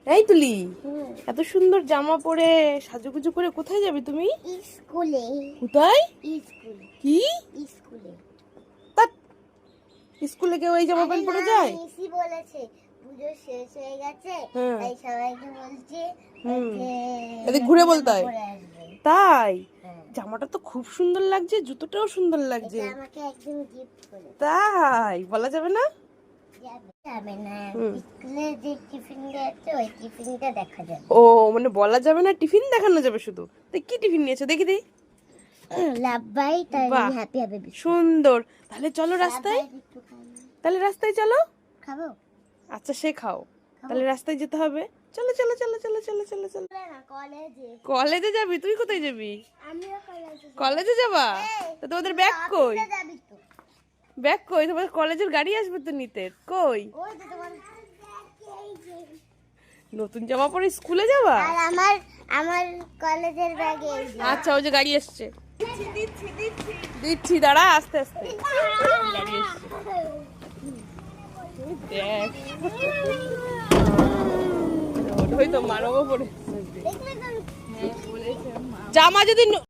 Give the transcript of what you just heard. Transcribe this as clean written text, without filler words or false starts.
এই তুলি, এত সুন্দর জামা পরে সাজুগুজু করে কোথায় যাবে তুমি? স্কুলে। কোথায়? স্কুলে। কি স্কুলে? তা স্কুলে কেউ এই জামা প্যান্ট পরে যায়? মিসি বলেছে পুজো শেষ হয়ে গেছে, তাই সবাইকে বলছে এদিক ঘুরে বলতে হয়। তাই? হ্যাঁ। জামাটা তো খুব সুন্দর লাগছে, জুতোটাও সুন্দর লাগছে। এটা আমাকে একদিন গিফট করে। তাই বলা যাবে না? যাবে না, স্কুলে যে টিফিনটা আছে ওই টিফিনটা দেখা যাবে। ও মানে বলা যাবে না, টিফিন দেখানো যাবে শুধু। তো কি টিফিন নিয়েছো দেখি দিই। লাভ বাই তাই বাহ, হ্যাপি হ্যাপি সুন্দর। তাহলে চলো রাস্তায়, তাহলে রাস্তায় চলো। খাবো? আচ্ছা সে খাও, তাহলে রাস্তায় যেতে হবে। চলো চলো চলো চলো চলো চলো চলো। না, কলেজে। কলেজে যাবি? তুই কোথায় যাবি? আমিও কলেজে। কলেজে যাবা? তো তোমাদের ব্যাগ কই? অফিসে যাবি তো? ব্যাগ কই? তোমাদের কলেজের গাড়ি আসবে তো নিতে। কই? ওই যে তোমার নতুন জামা পরে স্কুলে যাবা? আর আমার কলেজের ব্যাগে এই যে। আচ্ছা ওই যে গাড়ি আসছে, দিচ্ছি দাঁড়া, আস্তে আস্তে গাড়ি আসছে। দেখ ওই তো মানবো পরে দেখলে তো জামা যদি